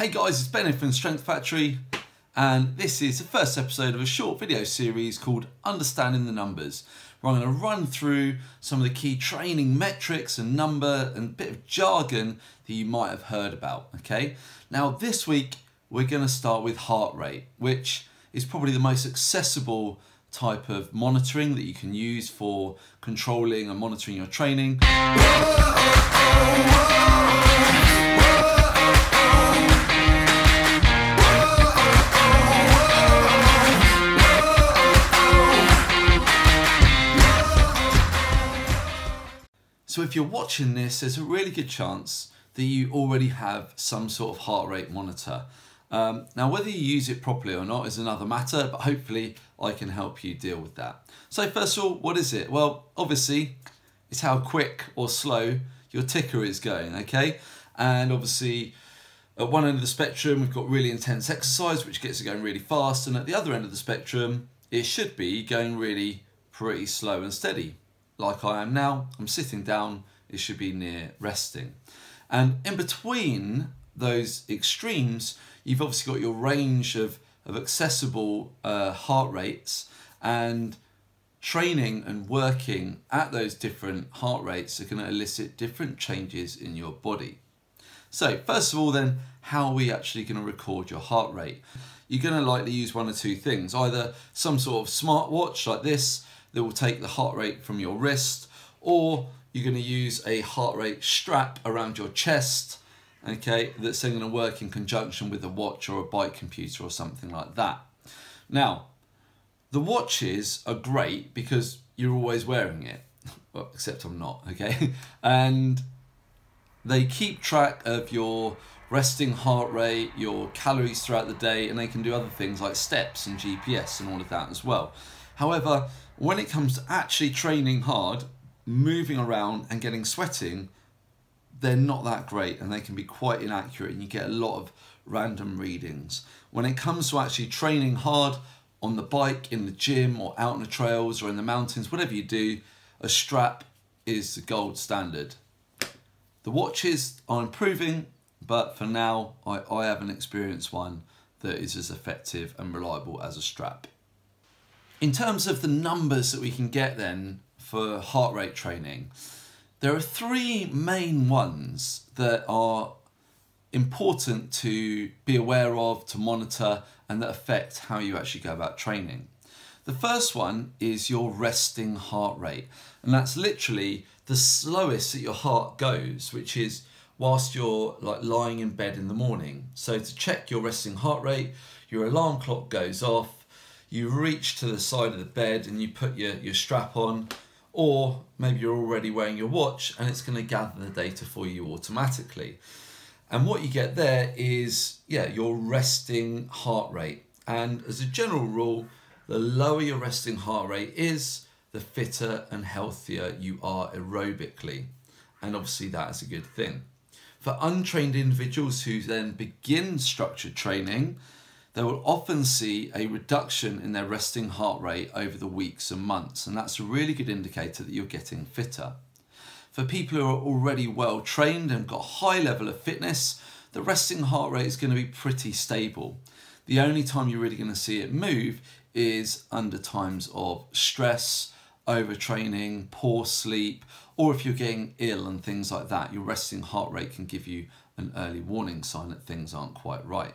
Hey guys, it's Ben from Strength Factory, and this is the first episode of a short video series called Understanding the Numbers, where I'm going to run through some of the key training metrics and number and a bit of jargon that you might have heard about, okay? Now this week we're going to start with heart rate, which is probably the most accessible type of monitoring that you can use for controlling and monitoring your training. So if you're watching this, there's a really good chance that you already have some sort of heart rate monitor. Now, whether you use it properly or not is another matter, but hopefully I can help you deal with that. So first of all, what is it? Well, obviously, it's how quick or slow your ticker is going, okay? And obviously, at one end of the spectrum, we've got really intense exercise, which gets it going really fast. And at the other end of the spectrum, it should be going really pretty slow and steady. Like I am now, I'm sitting down, it should be near resting. And in between those extremes, you've obviously got your range of accessible heart rates, and training and working at those different heart rates are going to elicit different changes in your body. So first of all then, how are we actually going to record your heart rate? You're going to likely use one or two things, either some sort of smartwatch like this that will take the heart rate from your wrist, or you're going to use a heart rate strap around your chest, okay, that's then going to work in conjunction with a watch or a bike computer or something like that. Now, the watches are great because you're always wearing it, well, except I'm not, okay? And they keep track of your resting heart rate, your calories throughout the day, and they can do other things like steps and GPS and all of that as well. However, when it comes to actually training hard, moving around and getting sweating, they're not that great and they can be quite inaccurate and you get a lot of random readings. When it comes to actually training hard on the bike, in the gym or out on the trails or in the mountains, whatever you do, a strap is the gold standard. The watches are improving, but for now I haven't experienced one that is as effective and reliable as a strap. In terms of the numbers that we can get then for heart rate training, there are three main ones that are important to be aware of, to monitor, and that affect how you actually go about training. The first one is your resting heart rate, and that's literally the slowest that your heart goes, which is whilst you're lying in bed in the morning. So to check your resting heart rate, your alarm clock goes off, you reach to the side of the bed and you put your strap on, or maybe you're already wearing your watch and it's going to gather the data for you automatically. And what you get there is, your resting heart rate. And as a general rule, the lower your resting heart rate is, the fitter and healthier you are aerobically. And obviously that is a good thing. For untrained individuals who then begin structured training, they will often see a reduction in their resting heart rate over the weeks and months, and that's a really good indicator that you're getting fitter. For people who are already well trained and got a high level of fitness, the resting heart rate is going to be pretty stable. The only time you're really going to see it move is under times of stress, overtraining, poor sleep, or if you're getting ill and things like that, your resting heart rate can give you an early warning sign that things aren't quite right.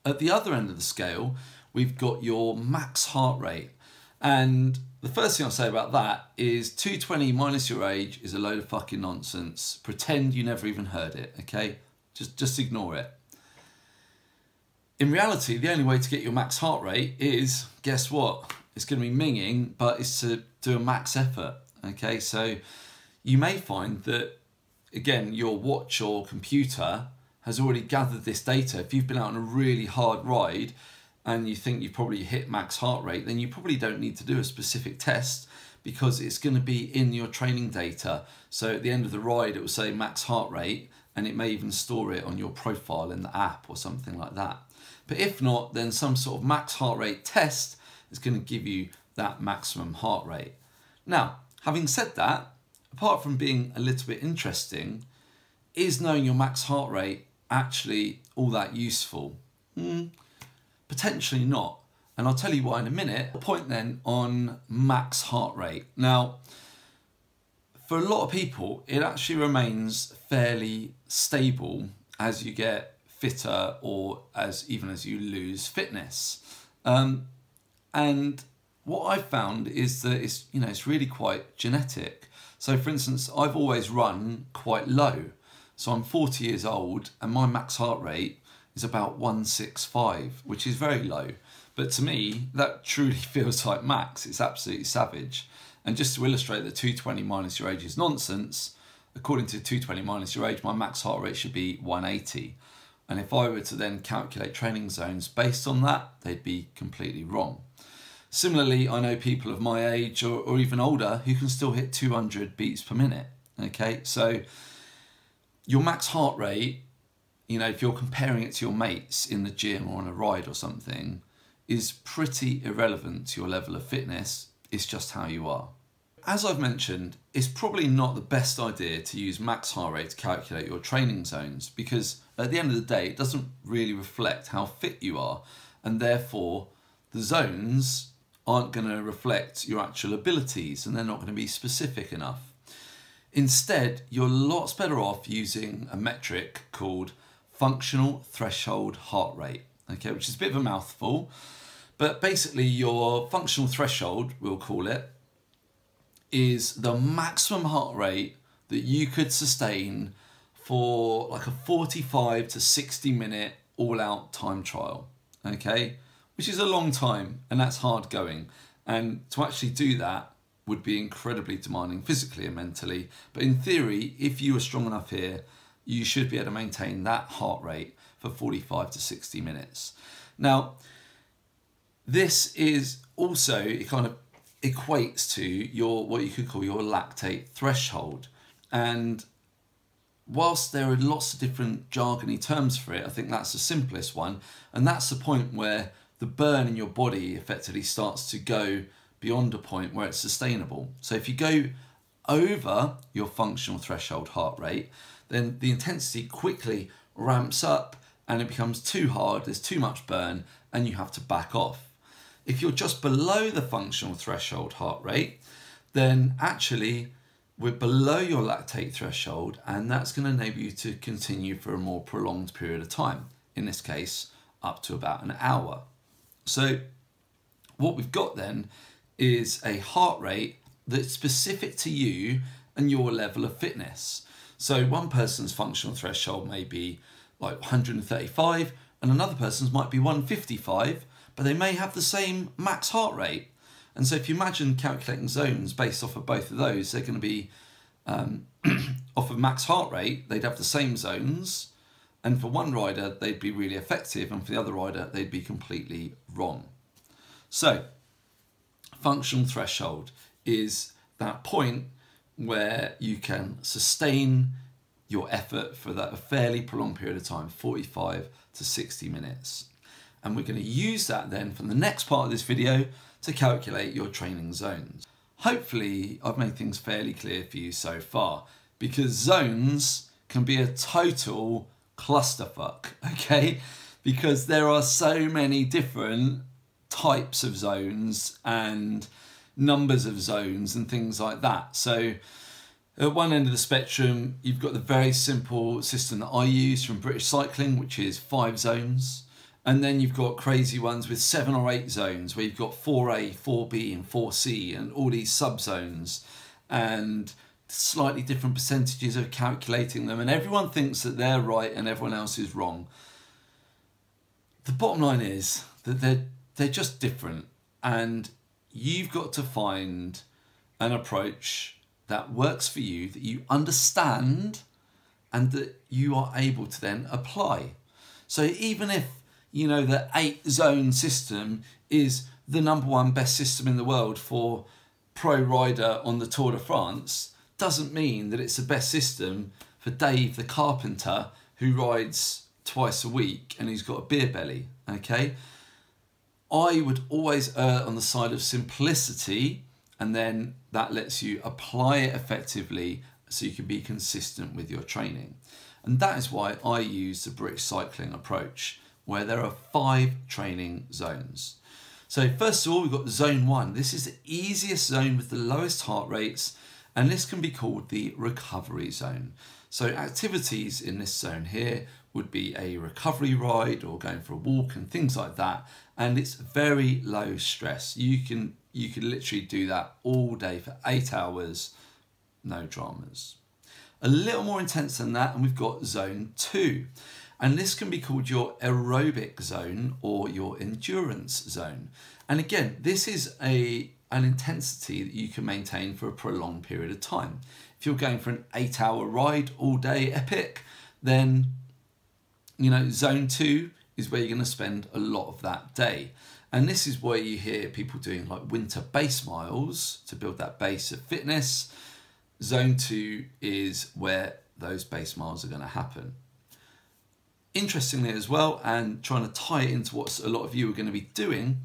At the other end of the scale, we've got your max heart rate. And the first thing I'll say about that is 220 minus your age is a load of fucking nonsense. Pretend you never even heard it, okay? Just ignore it. In reality, the only way to get your max heart rate is, guess what? It's going to be minging, but it's to do a max effort, okay? So you may find that, again, your watch or computer has already gathered this data. If you've been out on a really hard ride and you think you've probably hit max heart rate, then you probably don't need to do a specific test because it's going to be in your training data. So at the end of the ride, it will say max heart rate, and it may even store it on your profile in the app or something like that. But if not, then some sort of max heart rate test is going to give you that maximum heart rate. Now, having said that, apart from being a little bit interesting, is knowing your max heart rate actually all that useful? Potentially not. And I'll tell you why in a minute. A point then on max heart rate. Now, for a lot of people, it actually remains fairly stable as you get fitter or even as you lose fitness. And what I've found is that it's really quite genetic. So for instance, I've always run quite low. So I'm 40 years old and my max heart rate is about 165, which is very low. But to me, that truly feels like max. It's absolutely savage. And just to illustrate that 220 minus your age is nonsense, according to 220 minus your age, my max heart rate should be 180. And if I were to then calculate training zones based on that, they'd be completely wrong. Similarly, I know people of my age or even older who can still hit 200 beats per minute. Okay, so your max heart rate, if you're comparing it to your mates in the gym or on a ride or something, is pretty irrelevant to your level of fitness. It's just how you are. As I've mentioned, it's probably not the best idea to use max heart rate to calculate your training zones, because at the end of the day, it doesn't really reflect how fit you are, and therefore the zones aren't going to reflect your actual abilities and they're not going to be specific enough. Instead, you're lots better off using a metric called functional threshold heart rate, okay, which is a bit of a mouthful, but basically your functional threshold, we'll call it, is the maximum heart rate that you could sustain for like a 45 to 60 minute all-out time trial, okay, which is a long time and that's hard going. And to actually do that would be incredibly demanding physically and mentally. But in theory, if you were strong enough here, you should be able to maintain that heart rate for 45 to 60 minutes. Now, this is also, it kind of equates to your, what you could call your lactate threshold. And whilst there are lots of different jargony terms for it, I think that's the simplest one. And that's the point where the burn in your body effectively starts to go beyond a point where it's sustainable. So if you go over your functional threshold heart rate, then the intensity quickly ramps up and it becomes too hard, there's too much burn, and you have to back off. If you're just below the functional threshold heart rate, then actually we're below your lactate threshold, and that's going to enable you to continue for a more prolonged period of time, in this case up to about an hour. So what we've got then is a heart rate that's specific to you and your level of fitness. So one person's functional threshold may be like 135 and another person's might be 155, but they may have the same max heart rate. And so if you imagine calculating zones based off of both of those, they're going to be off of max heart rate, they'd have the same zones. And for one rider, they'd be really effective, and for the other rider, they'd be completely wrong. So, functional threshold is that point where you can sustain your effort for that a fairly prolonged period of time, 45 to 60 minutes. And we're going to use that then from the next part of this video to calculate your training zones. Hopefully, I've made things fairly clear for you so far, because zones can be a total clusterfuck, okay? Because there are so many different types of zones and numbers of zones and things like that. So at one end of the spectrum, you've got the very simple system that I use from British Cycling, which is 5 zones. And then you've got crazy ones with 7 or 8 zones, where you've got 4A, 4B and 4C and all these subzones and slightly different percentages of calculating them, and everyone thinks that they're right and everyone else is wrong. The bottom line is that they're just different, and you've got to find an approach that works for you, that you understand and that you are able to then apply. So even if the 8 zone system is the #1 best system in the world for pro rider on the Tour de France, doesn't mean that it's the best system for Dave the carpenter who rides twice a week and who's got a beer belly, okay? I would always err on the side of simplicity, and then that lets you apply it effectively so you can be consistent with your training. And that is why I use the British cycling approach, where there are 5 training zones. So first of all, we've got zone 1. This is the easiest zone with the lowest heart rates, and this can be called the recovery zone. So activities in this zone here would be a recovery ride or going for a walk and things like that. And it's very low stress. You can literally do that all day for 8 hours, no dramas. A little more intense than that, and we've got zone 2. And this can be called your aerobic zone or your endurance zone. And again, this is an intensity that you can maintain for a prolonged period of time. If you're going for an 8-hour ride all day epic, then zone 2 is where you're going to spend a lot of that day. And this is where you hear people doing like winter base miles to build that base of fitness. Zone 2 is where those base miles are going to happen. Interestingly as well, and trying to tie it into what a lot of you are going to be doing,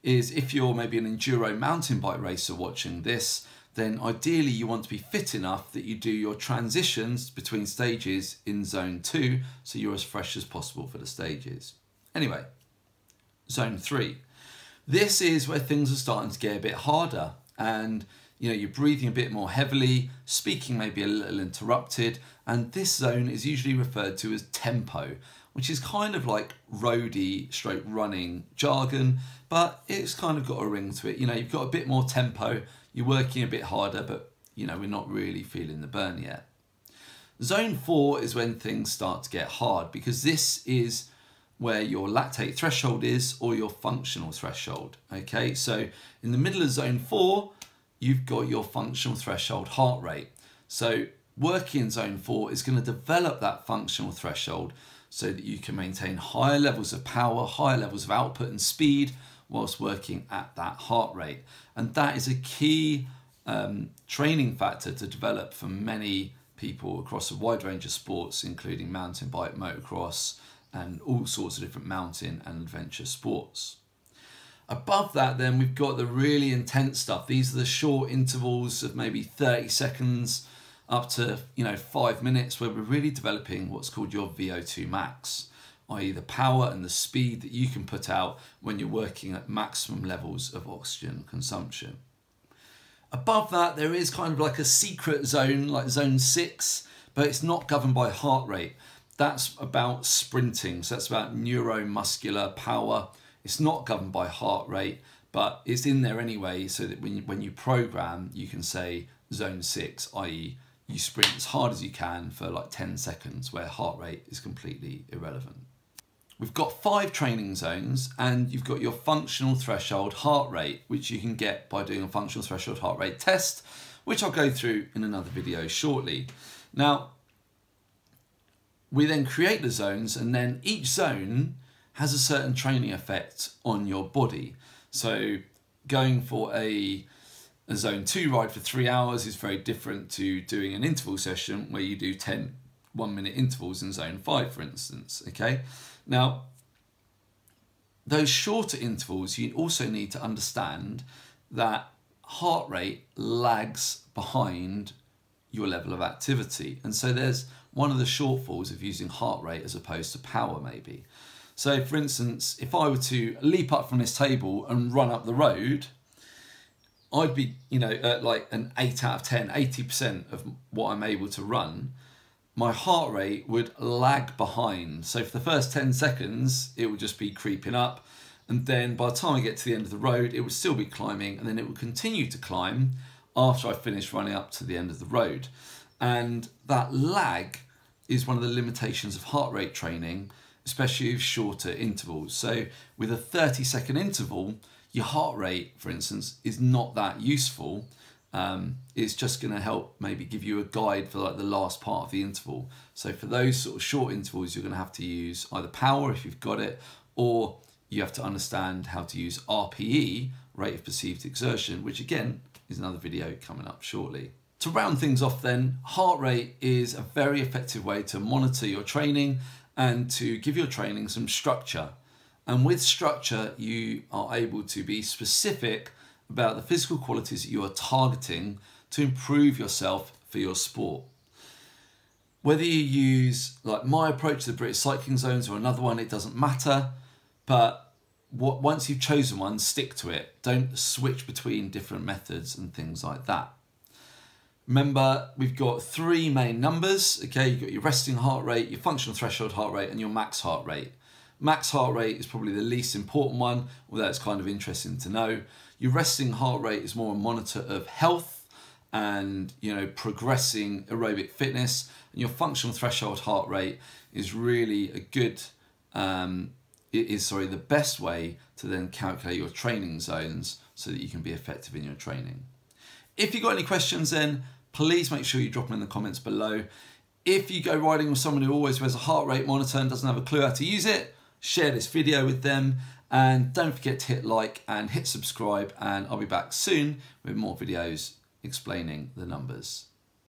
is if you're maybe an enduro mountain bike racer watching this, then ideally you want to be fit enough that you do your transitions between stages in zone 2, so you're as fresh as possible for the stages. Anyway, zone 3. This is where things are starting to get a bit harder, and you're breathing a bit more heavily, speaking may be a little interrupted, and this zone is usually referred to as tempo, which is kind of like roadie stroke running jargon, but it's kind of got a ring to it. You've got a bit more tempo, you're working a bit harder, but we're not really feeling the burn yet. Zone 4 is when things start to get hard, because this is where your lactate threshold is, or your functional threshold. Okay, so in the middle of zone 4, you've got your functional threshold heart rate. So working in zone 4 is going to develop that functional threshold so that you can maintain higher levels of power, higher levels of output and speed whilst working at that heart rate. And that is a key training factor to develop for many people across a wide range of sports, including mountain bike, motocross, and all sorts of different mountain and adventure sports. Above that, then, we've got the really intense stuff. These are the short intervals of maybe 30 seconds up to 5 minutes, where we're really developing what's called your VO2 max, i.e. the power and the speed that you can put out when you're working at maximum levels of oxygen consumption. Above that, there is kind of like a secret zone, like zone 6, but it's not governed by heart rate. That's about sprinting, so that's about neuromuscular power. It's not governed by heart rate, but it's in there anyway, so that when you program, you can say zone 6, i.e. you sprint as hard as you can for like 10 seconds, where heart rate is completely irrelevant. We've got 5 training zones, and you've got your functional threshold heart rate, which you can get by doing a functional threshold heart rate test, which I'll go through in another video shortly. Now, we then create the zones, and then each zone has a certain training effect on your body. So going for a zone 2 ride for 3 hours is very different to doing an interval session where you do 10 1-minute intervals in zone 5, for instance. Okay, now those shorter intervals, you also need to understand that heart rate lags behind your level of activity, and so there's one of the shortfalls of using heart rate as opposed to power maybe. So for instance, if I were to leap up from this table and run up the road, I'd be, at like an 8 out of 10, 80% of what I'm able to run. My heart rate would lag behind. So for the first 10 seconds, it would just be creeping up. And then by the time I get to the end of the road, it would still be climbing, and then it would continue to climb after I finish running up to the end of the road. And that lag is one of the limitations of heart rate training, especially with shorter intervals. So with a 30-second interval, your heart rate, for instance, is not that useful. It's just going to help maybe give you a guide for like the last part of the interval. So for those sort of short intervals, you're going to have to use either power if you've got it, or you have to understand how to use RPE, rate of perceived exertion, which again is another video coming up shortly. To round things off then, heart rate is a very effective way to monitor your training and to give your training some structure. And with structure, you are able to be specific about the physical qualities that you are targeting to improve yourself for your sport. Whether you use like my approach to the British cycling zones or another one, it doesn't matter. But once you've chosen one, stick to it. Don't switch between different methods and things like that. Remember, we've got 3 main numbers. Okay, you've got your resting heart rate, your functional threshold heart rate, and your max heart rate. Max heart rate is probably the least important one, although it's kind of interesting to know. Your resting heart rate is more a monitor of health and, you know, progressing aerobic fitness. And your functional threshold heart rate is really a good, the best way to then calculate your training zones so that you can be effective in your training. If you've got any questions then, please make sure you drop them in the comments below. If you go riding with someone who always wears a heart rate monitor and doesn't have a clue how to use it, share this video with them. And don't forget to hit like and hit subscribe, and I'll be back soon with more videos explaining the numbers.